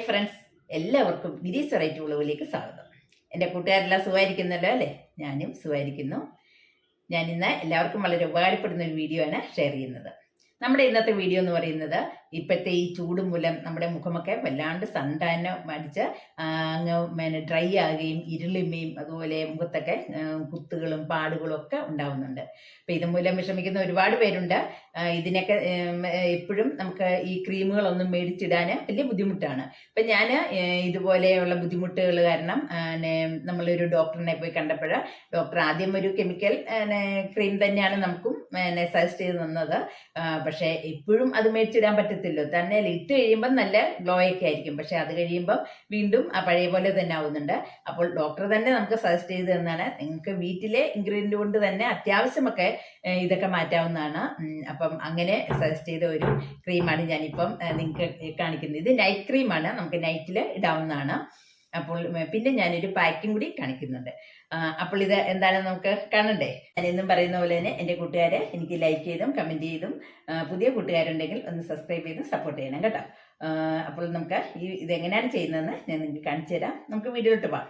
Friends, എല്ലാവർക്കും വിരീസ് variety വ്ളോഗിലേക്ക് സ്വാഗതം. എൻ്റെ കൂട്ടുകാരെല്ലാം സുഖമായിരിക്കുന്നല്ലോ അല്ലേ? ഞാനും സുഖമായിരിക്കുന്നു. ഞാനിന്ന് എല്ലാവർക്കും വളരെ ഉപകാരപ്പെടുന്ന ഒരു വീഡിയോ ആണ് ഷെയർ ചെയ്യുന്നത്. നമ്മുടെ ഇന്നത്തെ വീഡിയോ എന്ന് പറയുന്നത്, ഇപ്പോഴത്തെ ഈ ചൂട് മൂലം നമ്മുടെ മുഖമൊക്കെ വല്ലാണ്ട് സൺടാന് അടിച്ച് അങ്ങ് ഡ്രൈ ആകുകയും ഇരുളിമയും അതുപോലെ മുഖത്തൊക്കെ കുത്തുകളും പാടുകളും ഒക്കെ ഉണ്ടാവുന്നുണ്ട്. അപ്പം ഇതുമൂലം വിഷമിക്കുന്ന ഒരുപാട് പേരുണ്ട്. ഇതിനൊക്കെ എപ്പോഴും നമുക്ക് ഈ ക്രീമുകളൊന്നും മേടിച്ചിടാൻ വലിയ ബുദ്ധിമുട്ടാണ്. അപ്പം ഞാൻ ഇതുപോലെയുള്ള ബുദ്ധിമുട്ടുകൾ കാരണം നമ്മളൊരു ഡോക്ടറിനെ പോയി കണ്ടപ്പോൾ ഡോക്ടർ ആദ്യം ഒരു കെമിക്കൽ ക്രീം തന്നെയാണ് നമുക്കും സജസ്റ്റ് ചെയ്ത് തന്നത്. പക്ഷേ എപ്പോഴും അത് മേടിച്ചിടാൻ പറ്റത്തില്ലോ. തന്നെ ഇട്ട് കഴിയുമ്പം നല്ല ഗ്ലോ ഒക്കെ ആയിരിക്കും, പക്ഷെ അത് കഴിയുമ്പം വീണ്ടും ആ പഴയ പോലെ തന്നെ ആവുന്നുണ്ട്. അപ്പോൾ ഡോക്ടർ തന്നെ നമുക്ക് സജസ്റ്റ് ചെയ്ത് തന്നാണ്, നിങ്ങൾക്ക് വീട്ടിലെ ഇൻഗ്രീഡിയൻ്റ് കൊണ്ട് തന്നെ അത്യാവശ്യമൊക്കെ ഇതൊക്കെ മാറ്റാവുന്നതാണ്. അപ്പം അങ്ങനെ സജസ്റ്റ് ചെയ്ത ഒരു ക്രീമാണ് ഞാനിപ്പം നിങ്ങൾക്ക് കാണിക്കുന്നത്. ഇത് നൈറ്റ് ക്രീമാണ്, നമുക്ക് നൈറ്റിൽ ഇടാവുന്നതാണ്. അപ്പോൾ പിന്നെ ഞാനൊരു പാക്കിംഗ് കൂടി കാണിക്കുന്നുണ്ട്. അപ്പോൾ ഇത് എന്താണെന്ന് നമുക്ക് കാണണ്ടേ? ഞാൻ എന്നും പറയുന്ന പോലെ തന്നെ എൻ്റെ കൂട്ടുകാരെ എനിക്ക് ലൈക്ക് ചെയ്തും കമൻറ്റ് ചെയ്തും, പുതിയ കൂട്ടുകാരുണ്ടെങ്കിൽ ഒന്ന് സബ്സ്ക്രൈബ് ചെയ്തും സപ്പോർട്ട് ചെയ്യണം കേട്ടോ. അപ്പോൾ നമുക്ക് ഇതെങ്ങനെയാണ് ചെയ്യുന്നതെന്ന് ഞാൻ നിങ്ങൾക്ക് കാണിച്ചു തരാം. നമുക്ക് വീഡിയോയിലോട്ട് പോകാം.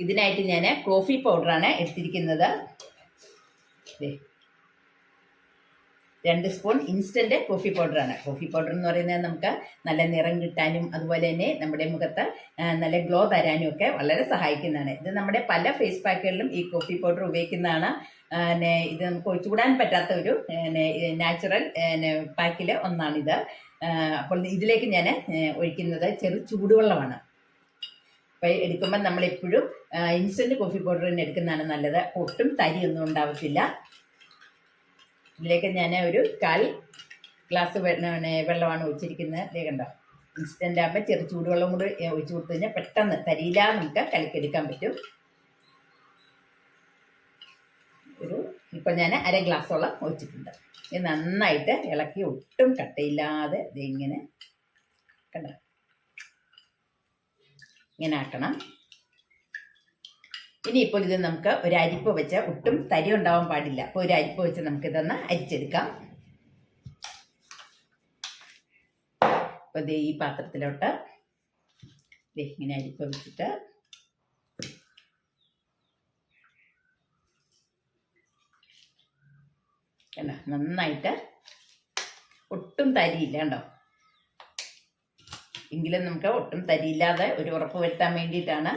ഇതിനായിട്ട് ഞാൻ കോഫി പൗഡറാണ് എടുത്തിരിക്കുന്നത്. 2 സ്പൂൺ ഇൻസ്റ്റന്റ് കോഫി പൗഡറാണ്. കോഫി പൗഡർ എന്ന് പറയുന്നത് നമുക്ക് നല്ല നിറം കിട്ടാനും അതുപോലെ തന്നെ നമ്മുടെ മുഖത്ത് നല്ല ഗ്ലോ തരാനും ഒക്കെ വളരെ സഹായിക്കുന്നതാണ്. ഇത് നമ്മുടെ പല ഫേസ് പാക്കുകളിലും ഈ കോഫി പൗഡർ ഉപയോഗിക്കുന്നതാണ്. ഇത് നമുക്ക് ഒഴിച്ചുകൂടാൻ പറ്റാത്ത ഒരു നാച്ചുറൽ പാക്കിൽ ഒന്നാണിത്. അപ്പോൾ ഇതിലേക്ക് ഞാൻ ഒഴിക്കുന്നത് ചെറു ചൂടുവെള്ളമാണ്. അപ്പോൾ എടുക്കുമ്പോൾ നമ്മളെപ്പോഴും ഇൻസ്റ്റന്റ് കോഫി പൗഡർ തന്നെ എടുക്കുന്നതാണ് നല്ലത്. ഒട്ടും തരിയൊന്നും ഉണ്ടാവത്തില്ല. ഇതിലേക്ക് ഞാൻ ഒരു 1/4 ഗ്ലാസ് വെള്ളമാണ് ഒഴിച്ചിരിക്കുന്നത്. ഇതേ കണ്ടോ, ഇൻസ്റ്റൻ്റ് ആകുമ്പോൾ ചെറു ചൂടുവെള്ളം കൂടി ഒഴിച്ചു കൊടുത്തു കഴിഞ്ഞാൽ പെട്ടെന്ന് തരിയില്ല, നമുക്ക് കലക്കെടുക്കാൻ പറ്റും. ഇപ്പോൾ ഞാൻ 1/2 ഗ്ലാസോളം ഒഴിച്ചിട്ടുണ്ട്. ഇത് നന്നായിട്ട് ഇളക്കി ഒട്ടും കട്ടയില്ലാതെ ഇതിങ്ങനെ കണ്ടോ ഇങ്ങനെ ആക്കണം. ഇനിയിപ്പോൾ ഇത് നമുക്ക് ഒരു അരിപ്പ് വെച്ച്, ഒട്ടും തരി ഉണ്ടാവാൻ പാടില്ല, അപ്പോൾ ഒരു അരിപ്പ് വെച്ച് നമുക്കിതൊന്ന് അരിച്ചെടുക്കാം. അപ്പോൾ ഇത് ഈ പാത്രത്തിലോട്ട് ഇങ്ങനെ അരിപ്പ് വെച്ചിട്ട് കണ്ടോ നന്നായിട്ട് ഒട്ടും തരിയില്ല കണ്ടോ. എങ്കിലും നമുക്ക് ഒട്ടും തരിയില്ലാതെ ഒരു ഉറപ്പ് വരുത്താൻ വേണ്ടിയിട്ടാണ്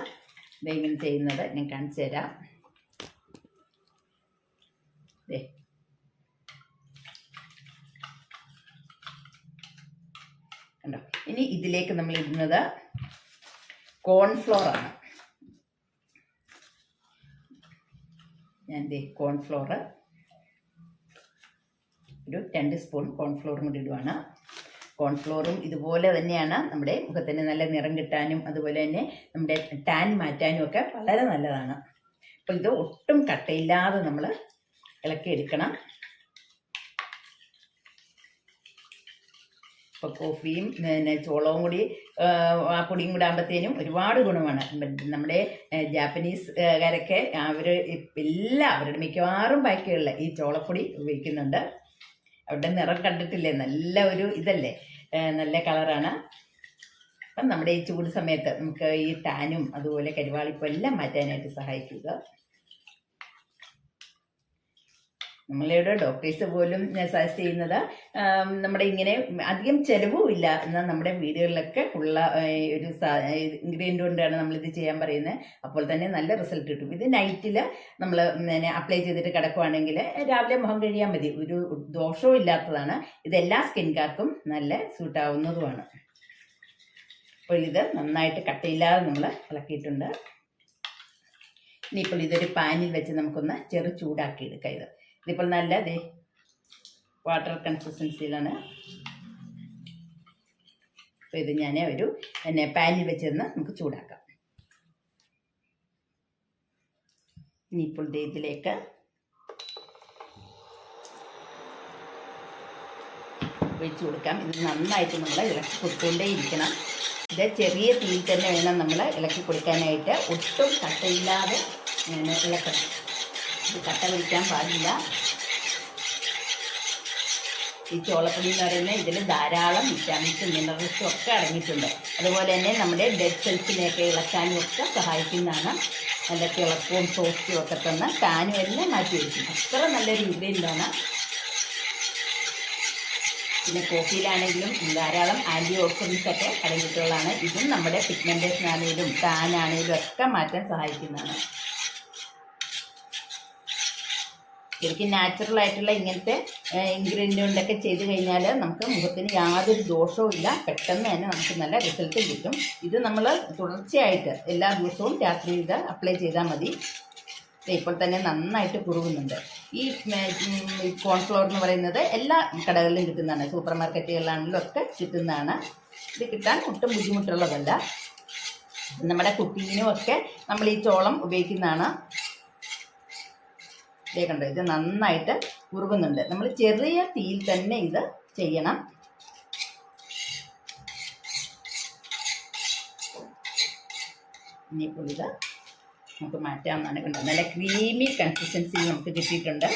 ഇങ്ങനെ ചെയ്യുന്നത്. ഞാൻ കാണിച്ചു തരാം. കണ്ടോ, ഇനി ഇതിലേക്ക് നമ്മൾ ഇടുന്നത് കോൺഫ്ലോർ ആണ്. ഞാൻ കോൺഫ്ലോർ ഒരു 2 സ്പൂൺ കോൺഫ്ലോറും കൂടി ഇടുവാണ്. കോൺഫ്ലോറും ഇതുപോലെ തന്നെയാണ് നമ്മുടെ മുഖത്തിന് നല്ല നിറം കിട്ടാനും അതുപോലെ തന്നെ നമ്മുടെ ടാൻ മാറ്റാനും ഒക്കെ വളരെ നല്ലതാണ്. അപ്പോൾ ഇത് ഒട്ടും കട്ടയില്ലാതെ നമ്മൾ ഇളക്കിയെടുക്കണം. ഇപ്പോൾ കോഫിയും ചോളവും കൂടി ആ പൊടിയും കൂടെ ആകുമ്പോഴത്തേനും ഒരുപാട് ഗുണമാണ്. നമ്മുടെ ജാപ്പനീസുകാരൊക്കെ അവരുടെ മിക്കവാറും പാക്കുകളിൽ ഈ ചോളപ്പൊടി ഉപയോഗിക്കുന്നുണ്ട്. അവരുടെ നിറം കണ്ടിട്ടില്ലേ, നല്ല ഒരു ഇതല്ലേ, നല്ല കളറാണ്. അപ്പം നമ്മുടെ ഈ ചൂട് സമയത്ത് നമുക്ക് ഈ ടാനും അതുപോലെ കരിവാളിപ്പും എല്ലാം മാറ്റാനായിട്ട് സഹായിക്കുക. നമ്മളുടെ ഡോക്ടേഴ്സ് പോലും സജസ്റ്റ് ചെയ്യുന്നത് നമ്മുടെ ഇങ്ങനെ അധികം ചിലവും ഇല്ല എന്നാൽ നമ്മുടെ വീടുകളിലൊക്കെ ഉള്ള ഒരു ഇൻഗ്രീഡിയൻ്റ് കൊണ്ടാണ് നമ്മളിത് ചെയ്യാൻ പറയുന്നത്. അപ്പോൾ തന്നെ നല്ല റിസൾട്ട് കിട്ടും. ഇത് നൈറ്റിൽ നമ്മൾ അപ്ലൈ ചെയ്തിട്ട് കിടക്കുവാണെങ്കിൽ രാവിലെ മുഖം കഴിയാൻ മതി. ഒരു ദോഷവും ഇല്ലാത്തതാണ്. ഇതെല്ലാ സ്കിൻകാർക്കും നല്ല സൂട്ടാവുന്നതുമാണ്. അപ്പോൾ ഇത് നന്നായിട്ട് കട്ടയില്ലാതെ നമ്മൾ ഇളക്കിയിട്ടുണ്ട്. ഇനിയിപ്പോൾ ഇതൊരു പാനിൽ വെച്ച് നമുക്കൊന്ന് ചെറു ചൂടാക്കി എടുക്കാം. ഇതിപ്പോൾ നല്ല വാട്ടർ കൺസിസ്റ്റൻസിയിലാണ്. അപ്പോൾ ഇത് ഞാൻ ഒരു പാനിൽ വെച്ചിരുന്ന് നമുക്ക് ചൂടാക്കാം. ഇനിയിപ്പോൾ ഇതിലേക്ക് ഒഴിച്ചു കൊടുക്കാം. ഇത് നന്നായിട്ട് നമ്മൾ ഇളക്കി കൊടുത്തുകൊണ്ടേയിരിക്കണം. ഇത് ചെറിയ തീയിൽ തന്നെ വേണം നമ്മൾ ഇളക്കി കൊടുക്കാനായിട്ട്. ഒട്ടും കട്ടയില്ലാതെ ഇളക്കണം. ഇത് കട്ട പിടിക്കാൻ പാടില്ല. ഈ ചോളപ്പൊടി എന്ന് പറയുന്നത് ഇതിൽ ധാരാളം വിറ്റാമിൻസും മിനറൽസും ഒക്കെ അടങ്ങിയിട്ടുണ്ട്. അതുപോലെ തന്നെ നമ്മുടെ ഡെഡ് സെൽസിനെയൊക്കെ ഇളക്കാനും ഒക്കെ സഹായിക്കുന്നതാണ്. നല്ല തിളക്കവും സോഫ്റ്റും ഒക്കെ തന്ന് ടാനും എല്ലാം മാറ്റി വയ്ക്കും. അത്ര നല്ലൊരു ഇൻഗ്രീഡിയൻ്റാണ്. പിന്നെ കോഫിയിലാണെങ്കിലും ധാരാളം ആൻറ്റി ഓക്സിഡൻസ് ഒക്കെ അടങ്ങിയിട്ടുള്ളതാണ്. ഇതും നമ്മുടെ പിഗ്മെൻറ്റേഷൻ ആണെങ്കിലും ടാൻ ആണെങ്കിലും ഒക്കെ മാറ്റാൻ സഹായിക്കുന്നതാണ്. ശരിക്കും നാച്ചുറൽ ആയിട്ടുള്ള ഇങ്ങനത്തെ ഇൻഗ്രീഡിയൻ്റ് കൊണ്ടൊക്കെ ചെയ്ത് കഴിഞ്ഞാൽ നമുക്ക് മുഖത്തിന് യാതൊരു ദോഷവും ഇല്ല. പെട്ടെന്ന് തന്നെ നമുക്ക് നല്ല റിസൾട്ട് കിട്ടും. ഇത് നമ്മൾ തുടർച്ചയായിട്ട് എല്ലാ ദിവസവും രാത്രി ഇത് അപ്ലൈ ചെയ്താൽ മതി. ഇപ്പോൾ തന്നെ നന്നായിട്ട് കുറുകുന്നുണ്ട്. ഈ കോൺഫ്ലവർ എന്ന് പറയുന്നത് എല്ലാ കടകളിലും കിട്ടുന്നതാണ്. സൂപ്പർ മാർക്കറ്റുകളിലാണെങ്കിലും ഒക്കെ കിട്ടുന്നതാണ്. ഇത് കിട്ടാൻ ഒട്ടും ബുദ്ധിമുട്ടുള്ളതല്ല. നമ്മുടെ കുക്കിങ്ങിനും ഒക്കെ നമ്മൾ ഈ ചോളം ഉപയോഗിക്കുന്നതാണ്. ഇതേ കണ്ടോ, ഇത് നന്നായിട്ട് കുറുകുന്നുണ്ട്. നമ്മൾ ചെറിയ തീയിൽ തന്നെ ഇത് ചെയ്യണം. ഇനിയിപ്പോൾ ഇത് നമുക്ക് മാറ്റാമെന്നാണ്. കണ്ടോ, നല്ല ക്രീമി കൺസിസ്റ്റൻസി നമുക്ക് കിട്ടിയിട്ടുണ്ട്.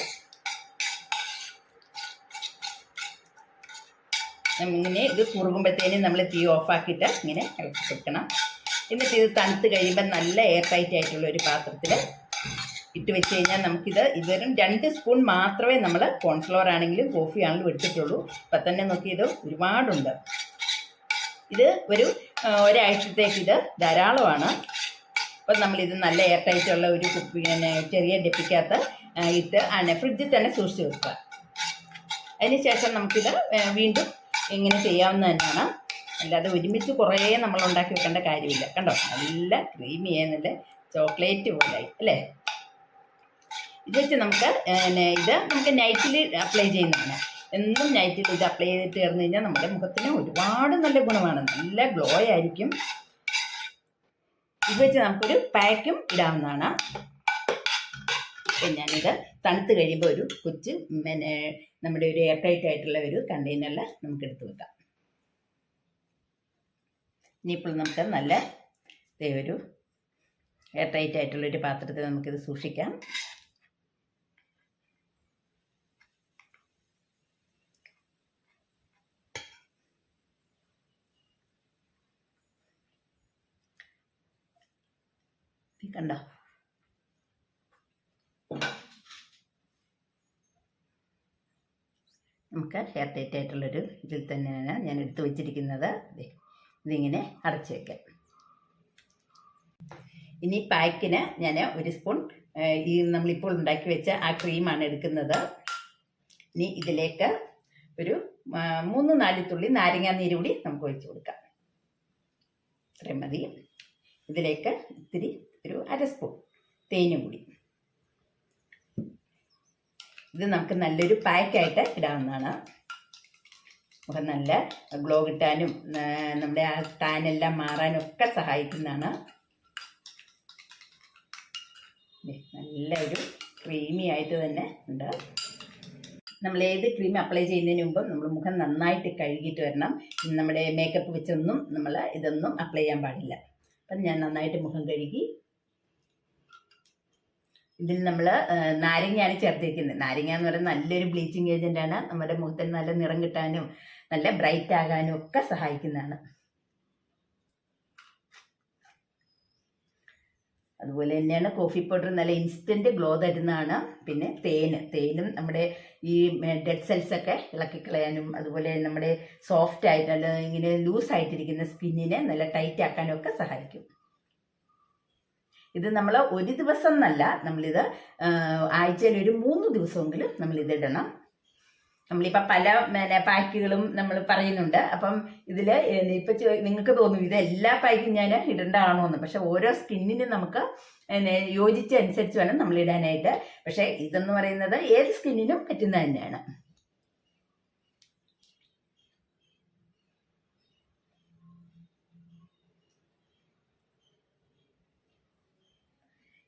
ഇങ്ങനെ ഇത് കുറുകുമ്പോഴത്തേനും നമ്മൾ തീ ഓഫാക്കിയിട്ട് ഇങ്ങനെ ഇളക്കി കൊടുക്കണം. എന്നിട്ട് ഇത് തണുത്ത് കഴിയുമ്പോൾ നല്ല എയർ ടൈറ്റ് ആയിട്ടുള്ള ഒരു പാത്രത്തിൽ ഇട്ട് വെച്ച് കഴിഞ്ഞാൽ നമുക്കിത് വെറും 2 സ്പൂൺ മാത്രമേ നമ്മൾ കോൺഫ്ലവർ ആണെങ്കിലും കോഫി ആണെങ്കിലും എടുത്തിട്ടുള്ളൂ. ഇപ്പം തന്നെ നോക്കിയത് ഒരുപാടുണ്ട്. ഇത് ഒരാഴ്ചത്തേക്ക് ഇത് ധാരാളമാണ്. അപ്പം നമ്മളിത് നല്ല എയർ ടൈറ്റുള്ള ഒരു ചെറിയ ഡെപ്പിക്കകത്ത് ഇട്ട് ഫ്രിഡ്ജിൽ തന്നെ സൂക്ഷിച്ച് വെക്കുക. അതിന് ശേഷം നമുക്കിത് വീണ്ടും ഇങ്ങനെ ചെയ്യാവുന്ന തന്നെയാണ്. അല്ലാതെ ഒരുമിച്ച് കുറേ നമ്മൾ ഉണ്ടാക്കി വെക്കേണ്ട കാര്യമില്ല. കണ്ടോ, നല്ല ക്രീമി നല്ല ചോക്ലേറ്റ് പോലായി അല്ലേ. ഇത് വെച്ച് നമുക്ക് നമുക്ക് നൈറ്റിൽ അപ്ലൈ ചെയ്യുന്നതാണ്. എന്നും നൈറ്റിൽ ഇത് അപ്ലൈ ചെയ്തിട്ട് ചേർന്ന് കഴിഞ്ഞാൽ നമ്മുടെ മുഖത്തിന് ഒരുപാട് നല്ല ഗുണമാണ്. നല്ല ഗ്ലോ ആയിരിക്കും. ഇത് വെച്ച് നമുക്കൊരു പാക്കും ഇടാവുന്നതാണ്. ഞാനിത് തണുത്ത് കഴിയുമ്പോൾ ഒരു കൊച്ച് നമ്മുടെ ഒരു എയർ ടൈറ്റ് ആയിട്ടുള്ള ഒരു കണ്ടെയ്നറിൽ നമുക്ക് എടുത്ത് വെക്കാം. ഇനിയിപ്പോൾ നമുക്ക് നല്ല ഒരു എയർ ടൈറ്റ് ആയിട്ടുള്ളൊരു പാത്രത്തിൽ നമുക്കിത് സൂക്ഷിക്കാം. കണ്ടോ, നമുക്ക് എയർ ടൈറ്റ് ആയിട്ടുള്ളൊരു ഇതിൽ തന്നെയാണ് ഞാൻ എടുത്തു വച്ചിരിക്കുന്നത്. ഇതിങ്ങനെ അടച്ചു വയ്ക്കാം. ഇനി പാക്കിന് ഞാൻ 1 സ്പൂൺ നമ്മളിപ്പോൾ ഉണ്ടാക്കി വെച്ച ആ ക്രീമാണ് എടുക്കുന്നത്. ഇനി ഇതിലേക്ക് ഒരു 3-4 തുള്ളി നാരങ്ങാനീര് കൂടി നമുക്ക് ഒഴിച്ചു കൊടുക്കാം. ഇത്രയും മതി. ഇതിലേക്ക് ഇത്തിരി ഒരു 1/2 സ്പൂൺ തേനും കൂടി. ഇത് നമുക്ക് നല്ലൊരു പാക്കായിട്ട് ഇടാവുന്നതാണ്. നമുക്ക് നല്ല ഗ്ലോ കിട്ടാനും നമ്മുടെ ആ ടാനെല്ലാം മാറാനും ഒക്കെ സഹായിക്കുന്നതാണ്. നല്ലൊരു ക്രീമി ആയിട്ട് തന്നെ ഉണ്ട്. നമ്മൾ ഏത് ക്രീം അപ്ലൈ ചെയ്യുന്നതിന് മുമ്പ് നമ്മൾ മുഖം നന്നായിട്ട് കഴുകിയിട്ട് വരണം. നമ്മുടെ മേക്കപ്പ് വെച്ചൊന്നും നമ്മൾ ഇതൊന്നും അപ്ലൈ ചെയ്യാൻ പാടില്ല. അപ്പം ഞാൻ നന്നായിട്ട് മുഖം കഴുകി. ഇതിൽ നമ്മൾ നാരങ്ങയാണ് ചേർത്തിരിക്കുന്നത്. നാരങ്ങ എന്ന് പറയുന്നത് നല്ലൊരു ബ്ലീച്ചിങ് ഏജൻ്റാണ്. നമ്മുടെ മുഖത്തിന് നല്ല നിറം കിട്ടാനും നല്ല ബ്രൈറ്റ് ആകാനും ഒക്കെ സഹായിക്കുന്നതാണ്. അതുപോലെ തന്നെയാണ് കോഫി പൗഡർ നല്ല ഇൻസ്റ്റൻറ്റ് ഗ്ലോ തരുന്നതാണ്. പിന്നെ തേനും നമ്മുടെ ഈ ഡെഡ് സെൽസൊക്കെ ഇളക്കിക്കളയാനും അതുപോലെ നമ്മുടെ സോഫ്റ്റ് ആയിട്ട് നല്ല ഇങ്ങനെ ലൂസായിട്ടിരിക്കുന്ന സ്കിന്നിനെ നല്ല ടൈറ്റ് ആക്കാനും ഒക്കെ സഹായിക്കും. ഇത് നമ്മൾ ഒരു ദിവസം എന്നല്ല, നമ്മളിത് ആഴ്ചയിൽ ഒരു 3 ദിവസമെങ്കിലും നമ്മളിത് ഇടണം. നമ്മളിപ്പോൾ പല പാക്കുകളും നമ്മൾ പറയുന്നുണ്ട്. അപ്പം ഇതിൽ ഇപ്പം നിങ്ങൾക്ക് തോന്നും ഇത് എല്ലാ പാക്കും ഞാൻ ഇടേണ്ടതാണോ എന്ന്. പക്ഷെ ഓരോ സ്കിന്നിനും നമുക്ക് യോജിച്ച അനുസരിച്ച് വേണം നമ്മൾ ഇടാനായിട്ട്. പക്ഷേ ഇതെന്ന് പറയുന്നത് ഏത് സ്കിന്നിനും പറ്റുന്നത് തന്നെയാണ്.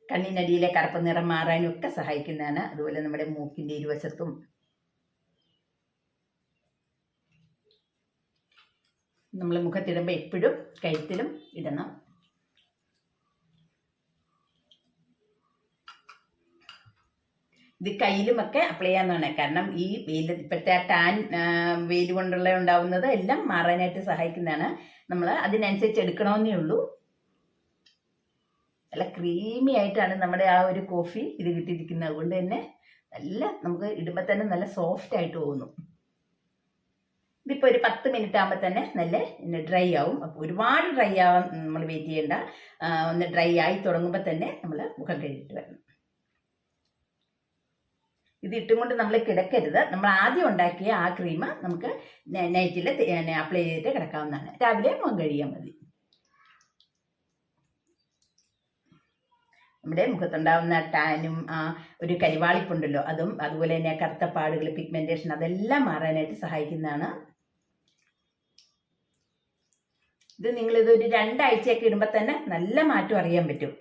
കണ്ണിനടിയിലെ കറുപ്പ് നിറം മാറാനും ഒക്കെ സഹായിക്കുന്നതാണ്. അതുപോലെ നമ്മുടെ മൂക്കിൻ്റെ ഇരുവശത്തും നമ്മൾ മുഖത്തിടുമ്പോൾ എപ്പോഴും കഴുത്തിലും ഇടണം. ഇത് കയ്യിലുമൊക്കെ അപ്ലൈ ചെയ്യാവുന്നതാണ്. കാരണം ഈ വെയിൽ ഇപ്പോഴത്തെ ആ ടാൻ വെയിൽ കൊണ്ടുള്ള ഉണ്ടാവുന്നത് എല്ലാം മാറാനായിട്ട് സഹായിക്കുന്നതാണ്. നമ്മൾ അതിനനുസരിച്ച് എടുക്കണമെന്നേ ഉള്ളൂ. നല്ല ക്രീമി ആയിട്ടാണ് നമ്മുടെ ആ ഒരു കോഫി ഇത് കിട്ടിയിരിക്കുന്നത്. അതുകൊണ്ട് തന്നെ നല്ല നമുക്ക് ഇടുമ്പോൾ തന്നെ നല്ല സോഫ്റ്റ് ആയിട്ട് തോന്നും. ഇതിപ്പോൾ ഒരു 10 മിനിറ്റ് ആകുമ്പോൾ തന്നെ നല്ല ഡ്രൈ ആവും. അപ്പോൾ ഒരുപാട് ഡ്രൈ ആവാൻ നമ്മൾ വെയിറ്റ് ചെയ്യേണ്ട. ഒന്ന് ഡ്രൈ ആയി തുടങ്ങുമ്പോൾ തന്നെ നമ്മൾ മുഖം കഴുകിയിട്ട് വരണം. ഇത് ഇട്ടും കൊണ്ട് നമ്മൾ കിടക്കരുത്. നമ്മൾ ആദ്യം ഉണ്ടാക്കിയ ആ ക്രീം നമുക്ക് നൈറ്റിൽ അപ്ലൈ ചെയ്തിട്ട് കിടക്കാവുന്നതാണ്. രാവിലെ മുഖം കഴുകിയാൽ മതി. നമ്മുടെ മുഖത്തുണ്ടാവുന്ന ടാനും ഒരു കരിവാളിപ്പുണ്ടല്ലോ അതും അതുപോലെ തന്നെ കറുത്ത പാടുകൾ, പിഗ്മെന്റേഷൻ അതെല്ലാം മാറാനായിട്ട് സഹായിക്കുന്നതാണ്. ഇത് നിങ്ങളിതൊരു 2 ആഴ്ചയൊക്കെ ഇടുമ്പോൾ തന്നെ നല്ല മാറ്റം അറിയാൻ പറ്റും.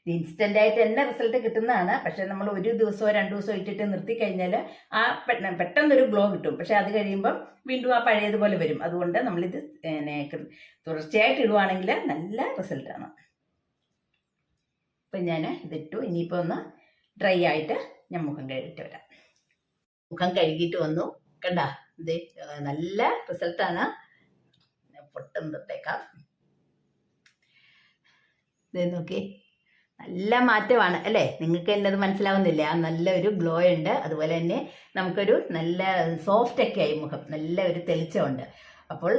ഇത് ഇൻസ്റ്റന്റ് ആയിട്ട് തന്നെ റിസൾട്ട് കിട്ടുന്നതാണ്. പക്ഷെ നമ്മൾ 1 ദിവസമോ 2 ദിവസമോ ഇട്ടിട്ട് നിർത്തി കഴിഞ്ഞാൽ ആ പെട്ടെന്നൊരു ഗ്ലോ കിട്ടും. പക്ഷെ അത് കഴിയുമ്പം വീണ്ടും ആ പഴയതുപോലെ വരും. അതുകൊണ്ട് നമ്മളിത് തുടർച്ചയായിട്ട് ഇടുവാണെങ്കിൽ നല്ല റിസൾട്ടാണ്. അപ്പം ഞാൻ ഇതിട്ടു. ഇനിയിപ്പോൾ ഒന്ന് ഡ്രൈ ആയിട്ട് ഞാൻ മുഖം കഴുകിയിട്ട് വരാം. മുഖം കഴുകിയിട്ട് വന്നു. കണ്ട, ഇത് നല്ല റിസൾട്ടാണ്. പൊട്ടും തൊട്ടേക്കാം. ഇത് നോക്കി, നല്ല മാറ്റമാണ് അല്ലേ? നിങ്ങൾക്ക് തന്നെ അത് മനസ്സിലാവുന്നില്ല? ആ നല്ലൊരു ഗ്ലോ ഉണ്ട്. അതുപോലെ തന്നെ നമുക്കൊരു നല്ല സോഫ്റ്റ് ഒക്കെ ആയി മുഖം, നല്ല ഒരു തെളിച്ചമുണ്ട്. അപ്പോൾ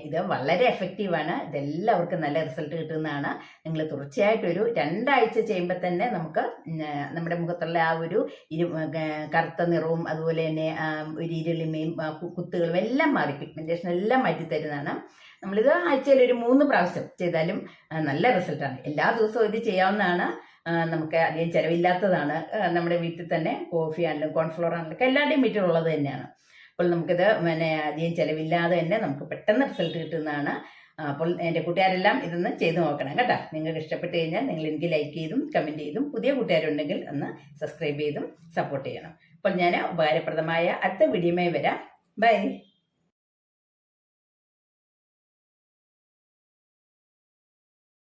ഇത് വളരെ എഫക്റ്റീവാണ്. ഇതെല്ലാവർക്കും നല്ല റിസൾട്ട് കിട്ടുന്നതാണ്. നിങ്ങൾ തീർച്ചയായിട്ടും ഒരു 2 ആഴ്ച ചെയ്യുമ്പോൾ തന്നെ നമുക്ക് നമ്മുടെ മുഖത്തുള്ള ആ ഒരു കറുത്ത നിറവും അതുപോലെ തന്നെ ഒരു ഇരുളിമയും കുത്തുകളും എല്ലാം മാറി, പിഗ്മെന്റേഷൻ എല്ലാം മാറ്റി തരുന്നതാണ്. നമ്മളിത് ആഴ്ചയിൽ ഒരു 3 പ്രാവശ്യം ചെയ്താലും നല്ല റിസൾട്ടാണ്. എല്ലാ ദിവസവും ഇത് ചെയ്യാവുന്നതാണ്. നമുക്ക് അധികം ചിലവില്ലാത്തതാണ്. നമ്മുടെ വീട്ടിൽ തന്നെ കോഫി ആണെങ്കിലും കോൺഫ്ലോർ ആണെങ്കിലും എല്ലാവരുടെയും വീട്ടിലുള്ളത് തന്നെയാണ്. അപ്പോൾ നമുക്കിത് അധികം ചിലവില്ലാതെ തന്നെ നമുക്ക് പെട്ടെന്ന് റിസൾട്ട് കിട്ടുന്നതാണ്. അപ്പോൾ എൻ്റെ കൂട്ടുകാരെല്ലാം ഇതൊന്ന് ചെയ്ത് നോക്കണം കേട്ടോ. നിങ്ങൾക്ക് ഇഷ്ടപ്പെട്ട് കഴിഞ്ഞാൽ നിങ്ങൾ എനിക്ക് ലൈക്ക് ചെയ്തും കമൻറ്റ് ചെയ്തും, പുതിയ കൂട്ടുകാരുണ്ടെങ്കിൽ ഒന്ന് സബ്സ്ക്രൈബ് ചെയ്തും സപ്പോർട്ട് ചെയ്യണം. അപ്പോൾ ഞാൻ ഉപകാരപ്രദമായ അടുത്ത വീഡിയോയുമായി വരാം. ബൈ.